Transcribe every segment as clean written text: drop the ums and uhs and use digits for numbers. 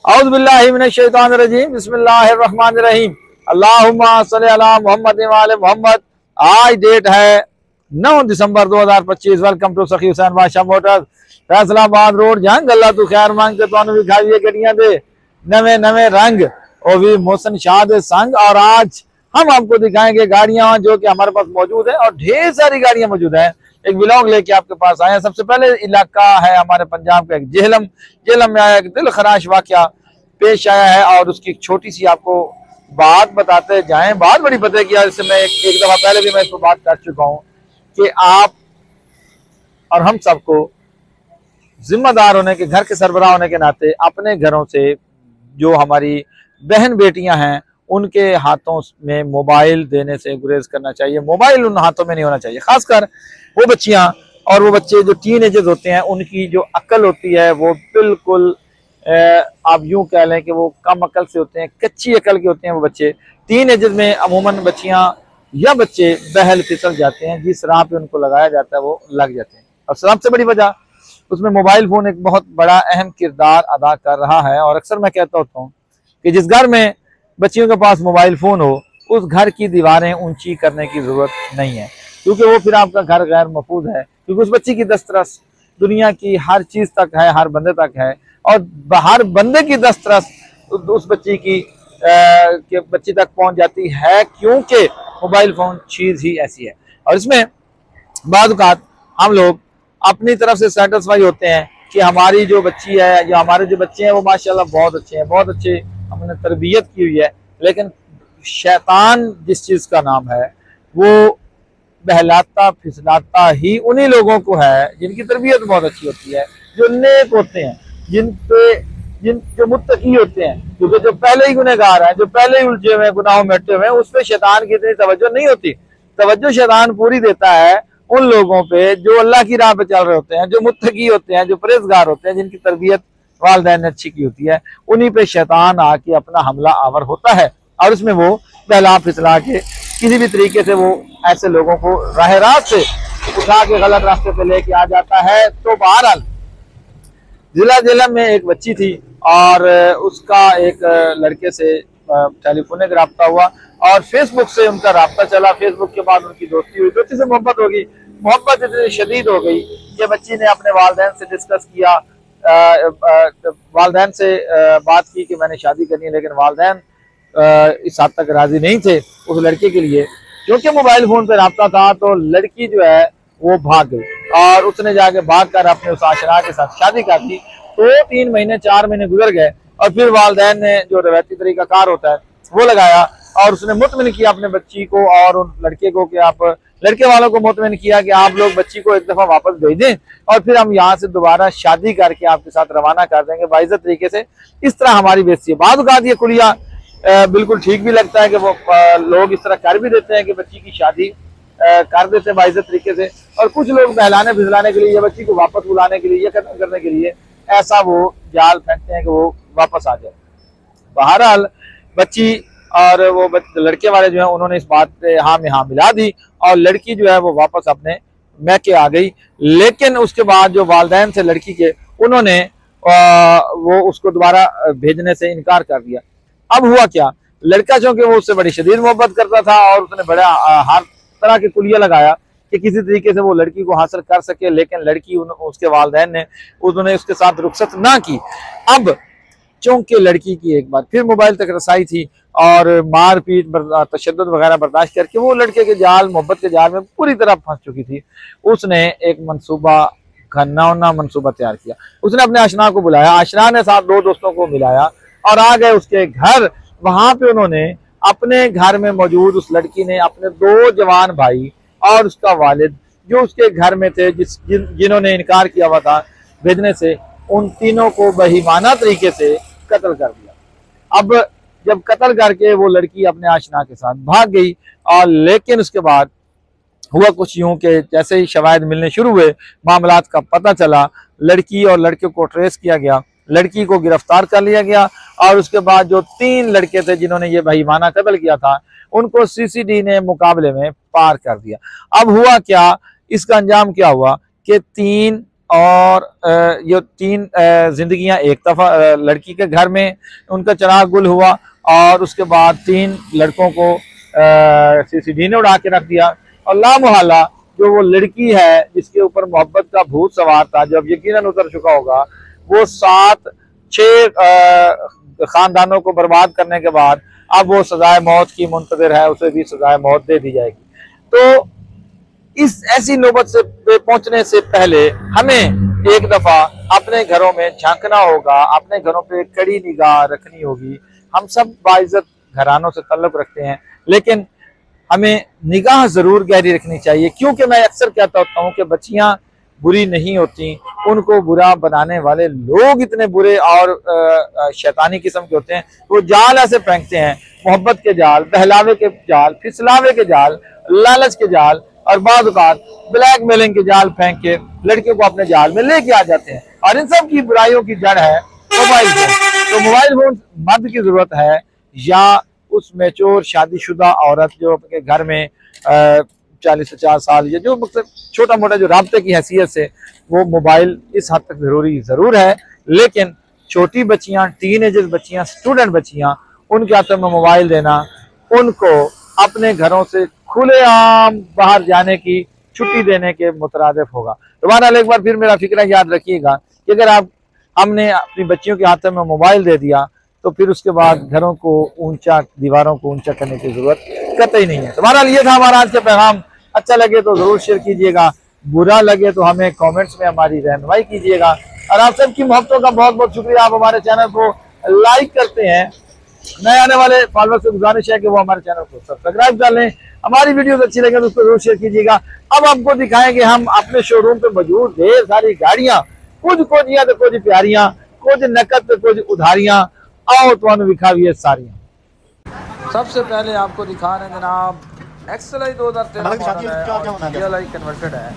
औज़ु बिल्लाहि मिनश शैतानिर रजीम बिस्मिल्लाहिर रहमानिर रहीम अल्लाहुम्मा सल्लि अला मुहम्मद व आले मोहम्मद। आज डेट है 9 दिसंबर 2025। वेलकम टू सखी हुसैन बादशाह मोटर्स, फैसलाबाद रोड। जहां गल्ला तू खैर मांग के तुहानू भी खाइए गड्डियां दे नवे नवे रंग और भी मोहसन शाह दे संग। और आज हम आपको दिखाएंगे गाड़ियां जो कि हमारे पास मौजूद है और ढेर सारी गाड़ियां मौजूद है। एक व्लॉग लेके आपके पास आए हैं। सबसे पहले इलाका है हमारे पंजाब का एक जेहलम। जेहलम में आया एक दिल खराश वाकया पेश आया है और उसकी एक छोटी सी आपको बात बताते जाएं। बात बड़ी पता है कि यार इससे मैं एक दफा पहले भी मैं इस पर बात कर चुका हूं कि आप और हम सबको जिम्मेदार होने के, घर के सरबराह होने के नाते अपने घरों से जो हमारी बहन बेटियां हैं उनके हाथों में मोबाइल देने से गुरेज करना चाहिए। मोबाइल उन हाथों में नहीं होना चाहिए। खासकर वो बच्चियां और वो बच्चे जो टीन एजर्स होते हैं, उनकी जो अक्ल होती है वो बिल्कुल आप यूं कह लें कि वो कम अकल से होते हैं, कच्ची अकल के होते हैं। वो बच्चे टीन एजर्स में अमूमन बच्चियां या बच्चे बहल फिसल जाते हैं। जिस राह पे उनको लगाया जाता है वो लग जाते हैं। और सबसे बड़ी वजह उसमें मोबाइल फोन एक बहुत बड़ा अहम किरदार अदा कर रहा है। और अक्सर मैं कहता होता हूँ कि जिस घर में बच्चियों के पास मोबाइल फोन हो उस घर की दीवारें ऊंची करने की जरूरत नहीं है, क्योंकि वो फिर आपका घर गैर महफूज है। क्योंकि उस बच्ची की दस्तरस दुनिया की हर चीज तक है, हर बंदे तक है और हर बंदे की दस्तरस उस बच्ची की के बच्ची तक पहुंच जाती है, क्योंकि मोबाइल फोन चीज ही ऐसी है। और इसमें बाद औक़ात हम लोग अपनी तरफ से सेटिस्फाई होते हैं कि हमारी जो बच्ची है या हमारे जो बच्चे हैं वो माशाल्लाह बहुत अच्छे हैं, बहुत अच्छे हमने तरबियत की हुई है। लेकिन शैतान जिस चीज का नाम है वो बहलाता फिसलाता ही उन्हीं लोगों को है जिनकी तरबियत बहुत अच्छी होती है, जो नेक होते हैं, जो मुत्तकी होते हैं। क्योंकि जो पहले ही गुनहगार हैं, जो पहले ही उलझे हुए गुनाहों में अटे हुए हैं, उस पर शैतान की इतनी तवज्जो नहीं होती। तवज्जो शैतान पूरी देता है उन लोगों पे जो अल्लाह की राह पे चल रहे होते हैं, जो मुत्तकी होते हैं, जो परहेजगार होते हैं, जिनकी तरबियत वालिदैन ने अच्छी की होती है। उन्हीं पे शैतान आके अपना हमला आवर होता है और उसमें वो बहला फिसला के किसी भी तरीके से वो ऐसे लोगों को राह रात से उठा के गलत रास्ते पे लेके आ जाता है। तो बहरहाल जिला जेलम में एक बच्ची थी और उसका एक लड़के से टेलीफोनिक रब्ता हुआ और फेसबुक से उनका रब्ता चला। फेसबुक के बाद उनकी दोस्ती हुई, दोस्ती से मोहब्बत हो गई। मोहब्बत इतनी शदीद हो गई कि बच्ची ने अपने वालिदैन से डिस्कस किया, वालिदैन से बात की कि मैंने शादी करनी है। लेकिन वालिदैन इस हद तक राजी नहीं थे उस लड़के के लिए, क्योंकि मोबाइल फोन पे रब्ता था। तो लड़की जो है वो भाग गई और उसने जाके भाग कर अपने उस आशरा के साथ शादी कर दी। तो 3 महीने 4 महीने गुजर गए और फिर वालिदैन ने जो रवायती तरीका कार होता है वो लगाया और उसने मुतमिन किया अपने बच्ची को और उन लड़के को कि आप लड़के वालों को मुतमिन किया कि आप लोग बच्ची को एक दफा वापस भेज दें और फिर हम यहाँ से दोबारा शादी करके आपके साथ रवाना कर देंगे बाइज्जत तरीके से। इस तरह हमारी बेइज्जती है। बाद औक़ात ये कुलिया बिल्कुल ठीक भी लगता है कि वो लोग इस तरह कर भी देते हैं कि बच्ची की शादी कर देते हैं बाइज्जत तरीके से। और कुछ लोग बहलाने फिसलाने के लिए या बच्ची को वापस बुलाने के लिए या खत्म करने के लिए ऐसा वो जाल फेंकते हैं कि वो वापस आ जाए। बहरहाल बच्ची और वो लड़के वाले जो है उन्होंने इस बात पे हाँ में हाँ मिला दी और लड़की जो है वो वापस अपने मैके आ गई। लेकिन उसके बाद जो वालिदैन से लड़की के उन्होंने वो उसको दोबारा भेजने से इनकार कर दिया। अब हुआ क्या, लड़का चूंकि वो उससे बड़ी शदीद मोहब्बत करता था और उसने बड़ा हर तरह के कुलिया लगाया कि किसी तरीके से वो लड़की को हासिल कर सके। लेकिन लड़की उसके वालिदैन ने उन्होंने उसके साथ रुखसत ना की। अब चूंकि लड़की की एक बार फिर मोबाइल तक रसाई थी और मारपीट तशद्दुद वगैरह बर्दाश्त करके वो लड़के के जाल, मोहब्बत के जाल में पूरी तरह फंस चुकी थी। उसने एक मनसूबा, घन्ना मनसूबा तैयार किया। उसने अपने आशना को बुलाया, आशना ने साथ 2 दोस्तों को मिलाया और आ गए उसके घर। वहां पे उन्होंने अपने घर में मौजूद उस लड़की ने अपने 2 जवान भाई और उसका वालिद जो उसके घर में थे जिन्होंने इनकार किया हुआ था भेजने से, उन तीनों को बेईमाना तरीके से कत्ल कर दिया। अब जब कत्ल करके वो लड़की अपने आशना के साथ भाग गई और लेकिन उसके बाद हुआ कुछ यूं कि जैसे ही शवाहिद मिलने शुरू हुए, मामलात का पता चला, लड़की और लड़के को ट्रेस किया गया, लड़की को गिरफ्तार कर लिया गया और उसके बाद जो 3 लड़के थे जिन्होंने ये बेईमाना कत्ल किया था उनको सीसीडी ने मुकाबले में पार कर दिया। अब हुआ क्या, इसका अंजाम क्या हुआ कि 3 और ये 3 जिंदगियां एक दफा लड़की के घर में उनका चिराग गुल हुआ, और उसके बाद 3 लड़कों को सीसीडी ने उड़ा के रख दिया। और लामोहल्ला जो वो लड़की है जिसके ऊपर मोहब्बत का भूत सवार था, जो अब यकीनन उतर चुका होगा, वो 7-6 खानदानों को बर्बाद करने के बाद अब वो सजाए मौत की मुंतज़िर है, उसे भी सजाए मौत दे दी जाएगी। तो इस ऐसी नौबत से पहुंचने से पहले हमें एक दफा अपने घरों में झांकना होगा, अपने घरों पे कड़ी निगाह रखनी होगी। हम सब बाइज्जत घरानों से ताल्लुक रखते हैं, लेकिन हमें निगाह जरूर गहरी रखनी चाहिए, क्योंकि मैं अक्सर कहता होता हूँ कि बच्चियां बुरी नहीं होती, उनको बुरा बनाने वाले लोग इतने बुरे और शैतानी किस्म के होते हैं। वो जाल ऐसे फेंकते हैं, मोहब्बत के जाल, बहलावे के जाल, फिसलावे के जाल, लालच के जाल और बाद ब्लैकमेलिंग के जाल फेंक के लड़कियों को अपने जाल में लेके आ जाते हैं। और इन सब की बुराइयों की जड़ है मोबाइल फोन। तो मोबाइल फोन मर्द की जरूरत है या उस मैच्योर शादीशुदा औरत जो अपने घर में 40-50 साल या जो मतलब छोटा मोटा जो राब्ते की हैसियत से, वो मोबाइल इस हद तक जरूर है। लेकिन छोटी बच्चियां, टीनेजर्स बच्चियां, स्टूडेंट बच्चियां, उनके हाथ में मोबाइल देना उनको अपने घरों से खुलेआम बाहर जाने की छुट्टी देने के मुतरादिफ होगा। तो बहरहाल एक बार फिर मेरा फिक्र याद रखिएगा कि अगर हमने अपनी बच्चियों के हाथ में मोबाइल दे दिया तो फिर उसके बाद घरों को ऊंचा, दीवारों को ऊंचा करने की जरूरत कतई नहीं है। तो बहरहाल ये था हमारा आज का पैगाम। अच्छा लगे तो जरूर शेयर कीजिएगा, बुरा लगे तो हमें कमेंट्स में हमारी रहनुमाई कीजिएगा। और आप सबकी मोहब्बतों का बहुत बहुत शुक्रिया। आप हमारे चैनल को लाइक करते हैं, नए आने वाले फॉलोअर से गुजारिश है कि वो हमारे चैनल को सब्सक्राइब कर लें। हमारी वीडियोस अच्छी लगे तो उसको जरूर शेयर कीजिएगा। अब आपको दिखाएंगे हम अपने शोरूम पे मौजूद ढेर सारी गाड़ियां, कुछ कोजियां तो कुछ प्यारियां, कुछ नकद तो कुछ उधारियां। आओ तो विखाविए सारियां। सबसे पहले आपको दिखा रहे हैं जनाब एक्सएलआई 2013 कन्वर्टेड है।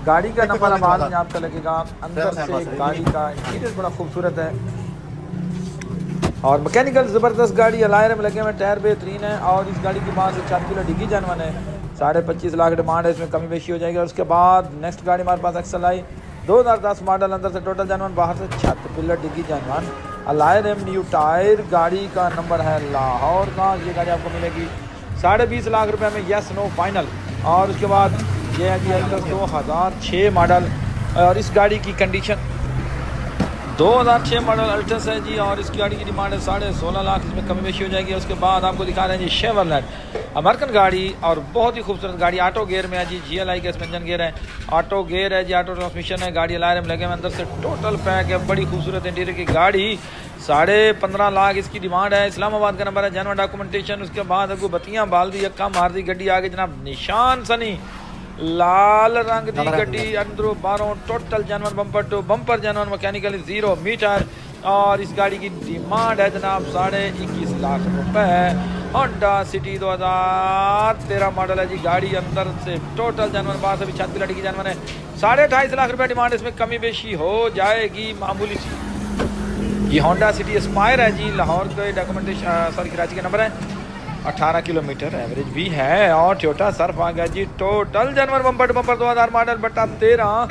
गाड़ी का नंबर आवाज में आपका लगेगा, अंदर से गाड़ी का इंटीरियर बड़ा खूबसूरत है और मैकेनिकल जबरदस्त गाड़ी, अलायर में लगे हुए, टायर बेहतरीन है। और इस गाड़ी की बात से 4 किलो डिग्गी जानवन है, 25.5 लाख डिमांड है, इसमें कमी बेशी हो जाएगी। और उसके बाद नेक्स्ट गाड़ी हमारे पास एक्सएलआई 2010 मॉडल, अंदर से टोटल जानवन, बाहर से 6 पिलर डिग्गी जानवन, अलायर एम न्यू टायर। गाड़ी का नंबर है लाहौर का। ये गाड़ी आपको मिलेगी 20.5 लाख रुपए में, यस नो फाइनल। और उसके बाद ये है जी अल्ट्रस 2006 मॉडल और इस गाड़ी की कंडीशन 2006 मॉडल अल्ट्रस है जी। और इस गाड़ी की डिमांड है 16.5 लाख, इसमें कमी बेशी हो जाएगी। उसके बाद आपको दिखा रहे हैं जी शेवरलेट अमेरिकन गाड़ी और बहुत ही खूबसूरत गाड़ी, ऑटो गेयर में है जी, GLI के सस्पेंशन गेयर है, ऑटो गेयर है जी, ऑटो ट्रांसमिशन है, गाड़ी अलायर में लगे हुए, अंदर से टोटल पैक है, बड़ी खूबसूरत इंटीरियर की गाड़ी, 15.5 लाख इसकी डिमांड है। इस्लामाबाद का नंबर है, जनवन डॉक्यूमेंटेशन। उसके बाद आपको बत्तियां बाल दी, अक्का मार दी, गड्डी आगे जनाब निशान सनी लाल रंग दी गड्डी, अंदरों बारों टोटल जानवर, बम्पर टू बम्पर जानवर, मैकेनिकली 0 मीटर। और इस गाड़ी की डिमांड है जनाब 21.5 लाख रुपए। होंडा सिटी 2013 मॉडल है जी, गाड़ी अंदर से टोटल जानवर, बाहर से भी 36 लड़ी की जानवर है, 28.5 लाख रुपए डिमांड, इसमें कमी बेशी हो जाएगी मामूली सी। ये होंडा सिटी एस्पायर है जी, लाहौर के डॉक्यूमेंटेशन सॉरी कराची का नंबर है, 18 किलोमीटर एवरेज भी है। और टोयोटा सर्फ आ गया जी, टोटल जानवर, बम्पर टू बम्पर 2000 मॉडल बटा 13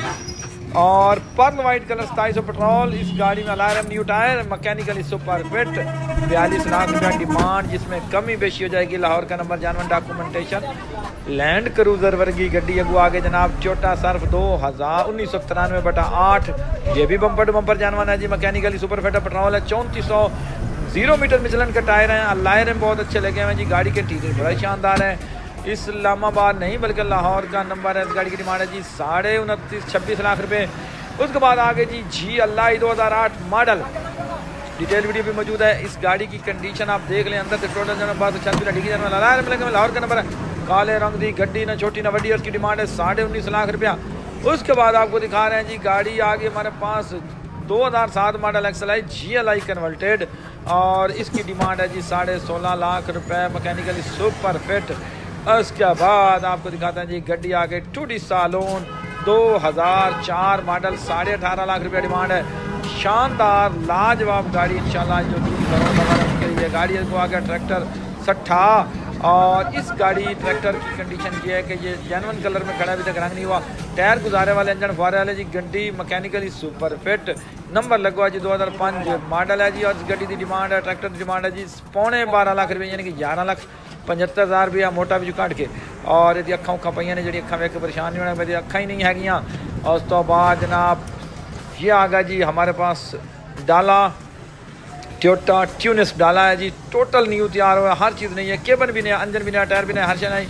और पर्ल वाइट कलर, 2700 पेट्रोल। इस गाड़ी में अलायर new tyre, mechanically super fit, 42 lakh रुपया डिमांड, जिसमें कमी बेशी हो जाएगी। लाहौर का नंबर, जानवर डॉक्यूमेंटेशन, लैंड क्रूजर वर्गी गड्डी अगू आगे जनाब, टोयोटा सर्फ 1993 बटा 8, ये भी बम्पर टू बम्पर जानवर है जी, मैकेनिकली सुपर फिट, पेट्रोल है, 3400, 0 मीटर मिचलन का टायर है, अलायर में बहुत अच्छे लगे हुए हैं जी, गाड़ी के इंटीरियर बड़ा शानदार है। इस्लामाबाद नहीं बल्कि लाहौर का नंबर है। इस गाड़ी की डिमांड है जी 26.5 लाख रुपए। उसके बाद आगे जी GLI 2008 मॉडल, डिटेल वीडियो भी मौजूद है। इस गाड़ी की कंडीशन आप देख लें, अंदर से टोटल जनरल बात 36 डिग्री जनरल अलायर में लगे, लाहौर का नंबर है, काले रंग दी गड्डी, ना छोटी ना बड़ी, उसकी डिमांड है 19.5 लाख रुपया। उसके बाद आपको दिखा रहे हैं जी गाड़ी आगे हमारे पास 2007 मॉडल एक्सएलआई GLI कन्वर्टेड और इसकी डिमांड है जी 16.5 लाख रुपए, मैकेनिकली सुपर फिट। उसके बाद आपको दिखाते हैं जी गड्डी आगे 2D सालोन 2004 मॉडल, 18.5 लाख रुपया डिमांड है, शानदार लाजवाब गाड़ी इंशाल्लाह जो 3 करोड़ का ये गाड़ी को आगे ट्रैक्टर 60 और इस गाड़ी ट्रैक्टर की कंडीशन ये है कि ये जेनवन कलर में खड़ा, अभी तक रंग नहीं हुआ। टायर गुजारे वाले, इंजन फुआरे वाले जी, गड्डी मैकेनिकली सुपर फिट, नंबर लगवा जी 2005 मॉडल है जी। और इस गड्डी की डिमांड है, ट्रैक्टर की डिमांड है जी 12.5 लाख रुपये, यानी कि 11,75,000 रुपया मोटा भी काट के। और यदि अखा उखा पई ने जी अखा वेख परेशान नहीं होना, मेरी अखा ही नहीं हैगियाँ। और उस तो बाद जनाब ये आ गया जी हमारे पास डाला, टोयोटा ट्यूनिस डाला है जी, टोटल न्यू तैयार हुआ, हर चीज़ नहीं है, केबन भी नहीं, इंजन भी नहीं, टायर भी नहीं, हर चीज़ नहीं।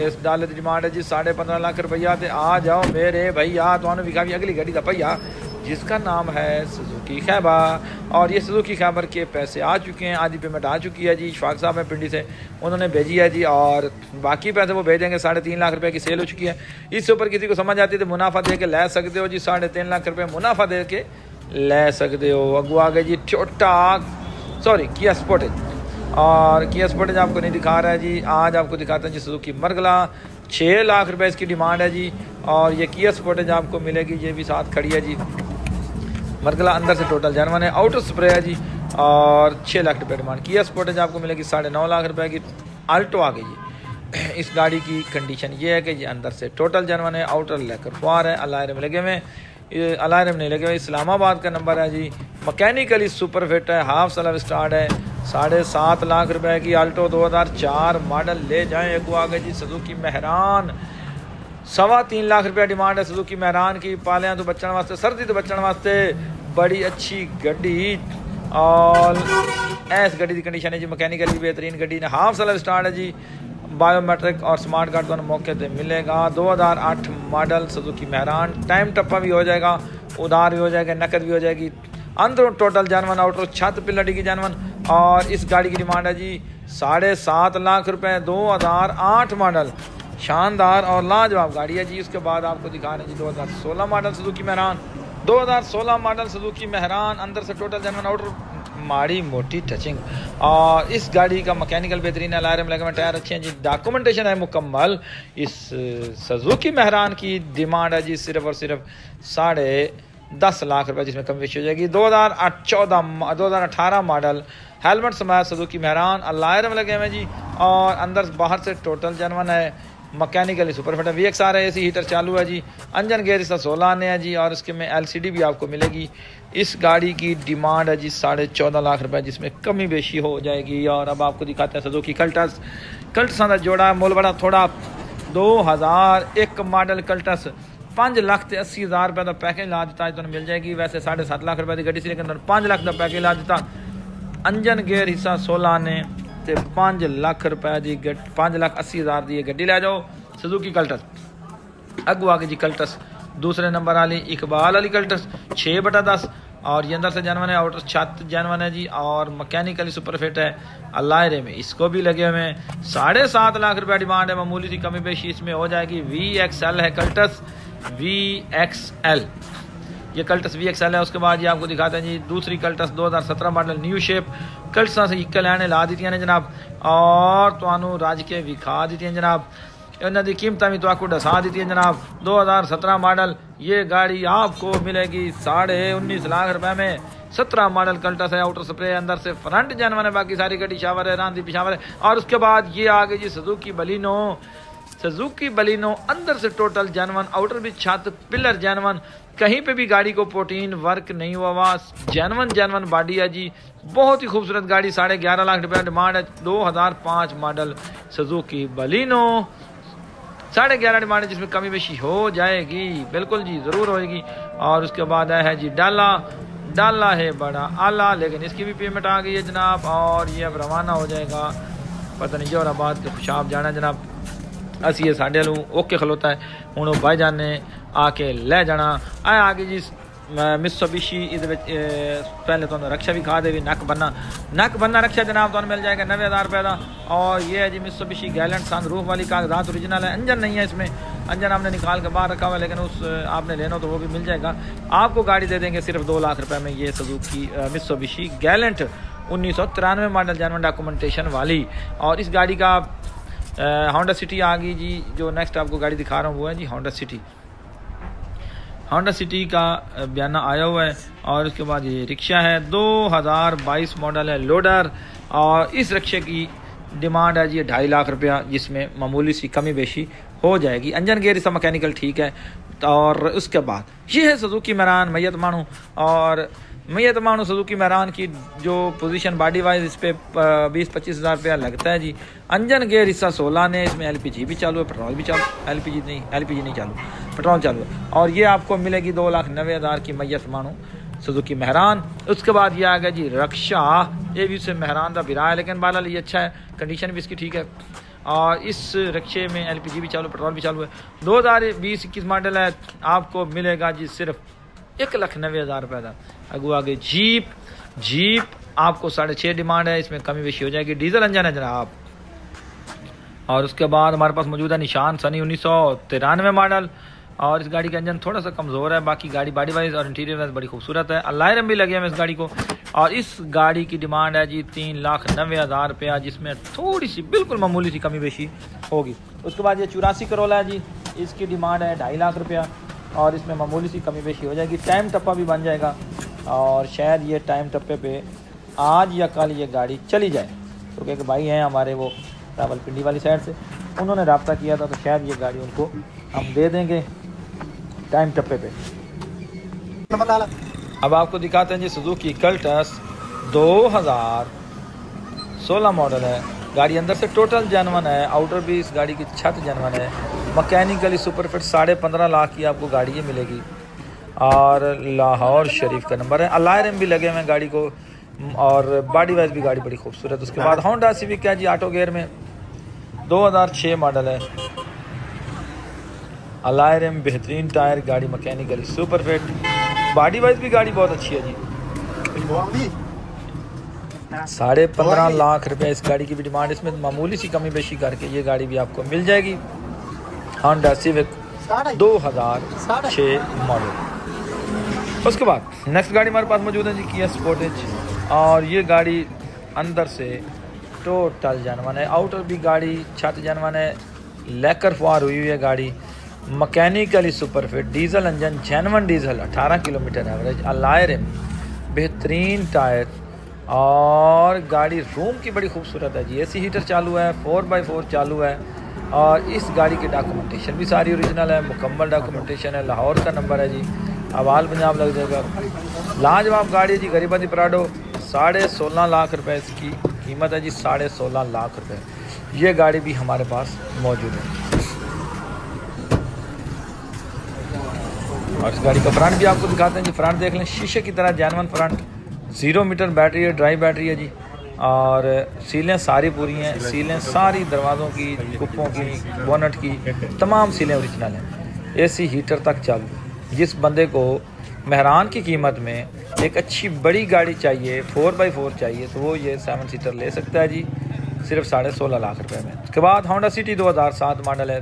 इस डाले की डिमांड है जी 15.5 लाख रुपया। तो आ जाओ मेरे भैया, तो विखा भी अगली गाड़ी का भैया जिसका नाम है सुजुकी खैबर। और ये सुजुकी खैबर के पैसे आ चुके हैं, आधी पेमेंट आ चुकी है जी, इशफाक साहब हैं पिंडी से, उन्होंने भेजी है जी। और बाकी पैसे वो भेजेंगे, 3.5 लाख रुपये की सेल हो चुकी है। इससे ऊपर किसी को समझ आती है तो मुनाफा दे के ले सकते हो जी, 3.5 लाख रुपये मुनाफा दे के ले सकते हो। अगू आ गए जी किया स्पोर्टेज। और किया स्पोर्टेज आपको नहीं दिखा रहा है जी, आज आपको दिखाते हैं जी सुजुकी मरगला, 6 लाख रुपए इसकी डिमांड है जी। और ये किया स्पोर्टेज आपको मिलेगी, ये भी साथ खड़ी है जी। मरगला अंदर से टोटल जर्मन है, आउटर स्प्रे है जी, और 6 लाख रुपये डिमांड। किया स्पोर्टेज आपको मिलेगी 9.5 लाख रुपए की। आल्टो आ गई जी। इस गाड़ी की कंडीशन ये है कि ये अंदर से टोटल जर्मन है, आउटर लेकर फुआर है, अलायरम लगे हुए, अलायरम नहीं लगे हुए। इस्लामाबाद का नंबर है जी, मैकेनिकली सुपर फिट है, हाफ सेल्फ स्टार्ट है। 7.5 लाख रुपए की आल्टो 2004 मॉडल ले जाएं। एक आ गए जी सुजुकी मेहरान, 3.25 लाख रुपया डिमांड है सुजुकी मेहरान की। पालियां तो बचने वास्ते, सर्दी तो बचने वास्ते बड़ी अच्छी गड्डी। और इस गड्डी की कंडीशन है जी मैकेनिकली बेहतरीन गड्डी ने, हाफ सेल्फ स्टार्ट है जी, बायोमेट्रिक और स्मार्ट कार्ड दोनों मौके पे मिलेगा। 2008 मॉडल सुजुकी मेहरान, टाइम टप्पा भी हो जाएगा, उधार भी हो जाएगा, नकद भी हो जाएगी। अंदर टोटल जानवन, आउटर छत पिलटी की जानवन। और इस गाड़ी की डिमांड है जी 7.5 लाख रुपए, 2008 मॉडल, शानदार और लाजवाब गाड़ी है जी। उसके बाद आपको दिखा रहे हैं जी 2016 model Suzuki Mehran, 2016 model Suzuki Mehran, अंदर से टोटल जानवन, आउटर माड़ी मोटी टचिंग। और इस गाड़ी का मैकेनिकल बेहतरीन है, अलार्म लगे हुए, टायर अच्छे हैं जी, डॉक्यूमेंटेशन है मुकम्मल। इस सुजुकी मेहरान की डिमांड है जी सिर्फ और सिर्फ 10.5 लाख रुपए, जिसमें कम बेशी हो जाएगी। 2018 मॉडल, हेलमेट समेत सुजुकी मेहरान, अलार्म लगे हुए जी, और अंदर बाहर से टोटल जनवन है, मैकेनिकली सुपर फिट है, VXR है, AC हीटर चालू है जी, इंजन गेयर इसका 16 आने हैं जी। और इसके में LCD भी आपको मिलेगी। इस गाड़ी की डिमांड है जी 14.5 लाख रुपए, जिसमें कमी बेशी हो जाएगी। और अब आपको दिखाते हैं सुजुकी कल्टस का जोड़ा मुल बड़ा थोड़ा 2001 मॉडल कल्टस 5,80,000 रुपये का पैकेज ला दिता, तो मिल जाएगी। वैसे 7.5 लाख रुपये की गड्डी से, लेकिन 5 लाख का पैकेज ला दिता। इंजन गेयर हिस्सा 16 आने ते 5 लाख रुपए की 5,80,000 की गड्डी ले जाओ सुजुकी कल्टस। अगू आगे जी कल्टस दूसरे नंबर वाली इकबाल वाली कल्टस 6/10, और ये अंदर से जानवन है, आउटर छत जानवन है जी, और मैकेनिकली सुपर फिट है, अलायरे में इसको भी लगे हुए हैं। 7.5 लाख रुपया डिमांड है, मामूली सी कमी बेशी इसमें हो जाएगी। VXL है कल्टस, VXL, ये कल्टस VXL है। उसके बाद ये आपको दिखाते हैं जी दूसरी कल्टस 2017 मॉडल न्यू शेप, कल्टसा से एक लैने ला दी ने जनाब, और तो राज के विखा दी है जनाब, इन्हों की कीमत भी तो आपको दसा दी है जनाब। 2017 मॉडल ये गाड़ी आपको मिलेगी 19.5 लाख रुपए में। 17 मॉडल कल्टस है, आउटर स्प्रे अंदर से फ्रंट जानवन है, बाकी सारी गड्डी शावर है, रांधी पिशावर है। और उसके बाद ये आ गई जी सुजुकी बलिनो, अंदर से टोटल जानवन, आउटर भी छत पिलर जानवन, कहीं पे भी गाड़ी को प्रोटीन वर्क नहीं हुआ, जानवन बॉडी है जी, बहुत ही खूबसूरत गाड़ी। 11.5 लाख रुपये डिमांड है। 2005 मॉडल सुजुकी बलिनो, 11.5 डिमांड है, जिसमें कमी बेशी हो जाएगी, बिल्कुल जी ज़रूर होएगी। और उसके बाद है जी डाला है बड़ा आला, लेकिन इसकी भी पेमेंट आ गई है जनाब, और ये अब रवाना हो जाएगा, पता नहीं जोराबाद के खुशाब जाना जनाब। असी ये साढ़े वालू ओके खलोता है, हूँ भाई जान ने आके ले जाना। आ गई जी मित्सुबिशी, पहले तो रक्षा भी खा देवी, नक बन्ना रक्षा जनाब तो मिल जाएगा 90,000 रुपये का। और ये है जी मित्सुबिशी गैलेंट सनरूफ वाली, कागजात ओरिजिनल है, इंजन नहीं है इसमें, इंजन हमने निकाल के बाहर रखा हुआ है, लेकिन उस आपने लेना तो वो भी मिल जाएगा। आपको गाड़ी दे देंगे सिर्फ 2 लाख रुपये में, ये सुजुकी मित्सुबिशी गैलेंट 1993 मॉडल जानवन डॉक्यूमेंटेशन वाली। और इस गाड़ी का होंडा सिटी आ गई जी, जो नेक्स्ट आपको गाड़ी दिखा रहा हूँ वो है जी होंडा सिटी का बयाना आया हुआ है। और उसके बाद ये रिक्शा है, 2022 मॉडल है, लोडर। और इस रिक्शे की डिमांड है जी 2.5 लाख रुपया, जिसमें मामूली सी कमी बेशी हो जाएगी। इंजन गेयर इसका मैकेनिकल ठीक है। और उसके बाद ये है सुजुकी मेहरान मैयत मानू। और मैयत मानू सुजुकी मेहरान की जो पोजीशन बॉडी वाइज इस पर 20-25 हज़ार रुपया लगता है जी। इंजन गेयर हिस्सा 16 ने, इसमें LPG भी चालू है, पेट्रोल भी चालू, LPG नहीं चालू, पेट्रोल चालू है। और ये आपको मिलेगी 2,90,000 की मैयत मानू सुजुकी मेहरान। उसके बाद ये आ गया जी रक्षा, ये भी उससे मेहरान का बिरा है, लेकिन बहरहाल ये अच्छा है, कंडीशन भी इसकी ठीक है। और इस रक्षे में LPG भी चालू, पेट्रोल भी चालू है। 2020-21 मॉडल है, आपको मिलेगा जी सिर्फ 1,90,000 रुपये का। अगू आगे जीप आपको 6.5 डिमांड है, इसमें कमी बेशी हो जाएगी। डीजल इंजन है जनाब। और उसके बाद हमारे पास मौजूद है निशान सनी 1993 मॉडल। और इस गाड़ी का इंजन थोड़ा सा कमज़ोर है, बाकी गाड़ी बॉडी वाइज और इंटीरियर वाइज बड़ी खूबसूरत है। अलायरम भी लगे हैं इस गाड़ी को। और इस गाड़ी की डिमांड है जी 3,90,000 रुपया, जिसमें थोड़ी सी बिल्कुल मामूली सी कमी बेशी होगी। उसके बाद ये 84 करोला है जी, इसकी डिमांड है 2.5 लाख रुपया, और इसमें मामूली सी कमी बेशी हो जाएगी। टाइम टप्पा भी बन जाएगा, और शायद ये टाइम टप्पे पे आज या कल ये गाड़ी चली जाए। तो क्या भाई हैं हमारे वो रावलपिंडी वाली साइड से, उन्होंने रब्ता किया था, तो शायद ये गाड़ी उनको हम दे देंगे टाइम टप्पे पे। अब आपको दिखाते हैं जी सुजुकी कल्टस 2016 मॉडल है। गाड़ी अंदर से टोटल जेन्युइन है, आउटर भी इस गाड़ी की छत जेन्युइन है। मैकेनिकली सुपर फिट 15.5 लाख की आपको गाड़ी ये मिलेगी। और लाहौर शरीफ का नंबर है। अलायरम भी लगे हुए हैं गाड़ी को, और बॉडी वाइज भी गाड़ी बड़ी खूबसूरत। उसके बाद होंडा सिविक है जी ऑटो गेयर में, 2006 मॉडल है। अलायरम, बेहतरीन टायर, गाड़ी mechanically super fit, body wise भी गाड़ी बहुत अच्छी है जी। 15.5 लाख रुपए इस गाड़ी की भी डिमांड। इसमें मामूली सी कमी बेशी करके ये गाड़ी भी आपको मिल जाएगी। Honda civic 2006 model. उसके बाद नेक्स्ट गाड़ी हमारे पास मौजूद है जी किया स्पोर्टेज। और ये गाड़ी अंदर से टोटल जेन्युइन है, आउटर भी गाड़ी छत जेन्युइन है, लेकर फुआर हुई हुई है गाड़ी, mechanically super fit, diesel engine genuine diesel, 18 kilometre average, alloy rim, बेहतरीन टायर, और गाड़ी रूम की बड़ी खूबसूरत है जी। AC हीटर चालू है, 4x4 चालू है। और इस गाड़ी की डॉक्यूमेंटेशन भी सारी ओरिजिनल है, मुकम्मल डॉक्यूमेंटेशन है। लाहौर का नंबर है जी, आवाल पंजाब लग जाएगा। लाजवाब गाड़ी जी, गरीबादी प्राडो, 16.5 लाख रुपए इसकी कीमत है जी, 16.5 लाख रुपए। ये गाड़ी भी हमारे पास मौजूद है। और इस गाड़ी का फ्रंट भी आपको दिखाते हैं जी। फ्रंट देख लें, शीशे की तरह जेन्युइन फ्रंट, 0 मीटर बैटरी है, ड्राई बैटरी है जी। और सीलें सारी पूरी हैं, सीलें सारी दरवाज़ों की, कुप्पों की, बोनट की, तमाम सीलें ओरिजिनल हैं। AC हीटर तक चालू। जिस बंदे को मेहरान की कीमत में एक अच्छी बड़ी गाड़ी चाहिए, 4x4 चाहिए, तो वो ये 7 सीटर ले सकता है जी, सिर्फ 16.5 लाख रुपए में। उसके बाद होंडा सिटी 2007 मॉडल है।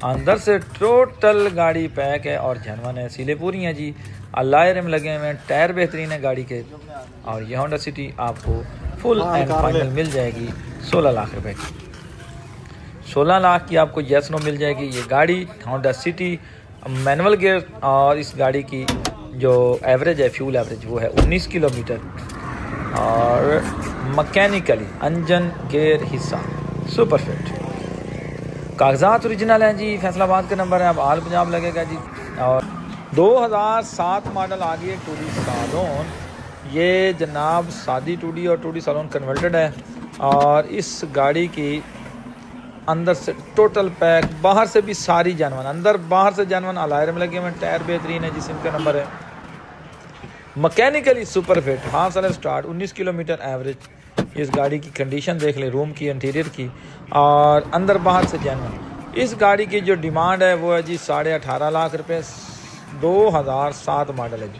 अंदर से टोटल गाड़ी पैक है और जेन्युइन है, सीलें पूरी हैं जी, अलायरम लगे हुए हैं, टायर बेहतरीन है गाड़ी के। और ये होंडा सिटी आपको फुल एंड फाइनल मिल जाएगी 16 लाख रुपए की। 16 लाख की आपको येस नो मिल जाएगी ये गाड़ी होंडा सिटी, मैनुअल गियर। और इस गाड़ी की जो एवरेज है, फ्यूल एवरेज, वो है 19 किलोमीटर। और मैकेनिकली इंजन गेयर हिस्सा सुपर फिट, कागजात ओरिजिनल हैं जी, फैसलाबाद का नंबर है, अब आल पंजाब लगेगा जी। और 2007 मॉडल आ गई है 2D सालोन। ये जनाब सादी 2D और 2D सालोन कन्वर्टेड है। और इस गाड़ी की अंदर से टोटल पैक, बाहर से भी सारी जेन्युइन, अंदर बाहर से जेन्युइन, अलायरम लगे हुए, टायर बेहतरीन है, जिसम का नंबर है, मैकेनिकली सुपर फिट, हाफ साल स्टार्ट, 19 किलोमीटर एवरेज। इस गाड़ी की कंडीशन देख ले, रूम की, इंटीरियर की, और अंदर बाहर से जेन्युइन। इस गाड़ी की जो डिमांड है वो है जी 18.5 लाख रुपए। 2007 मॉडल है जी,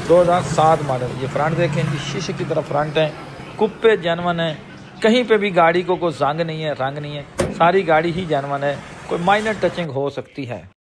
2007 मॉडल। ये फ्रंट देखें जी, शीशे की तरफ फ्रंट है, कुप्पे जेन्युइन है, कहीं पे भी गाड़ी को कोई जंग नहीं है, रंग नहीं है, सारी गाड़ी ही जेन्युइन है, कोई माइनर टचिंग हो सकती है।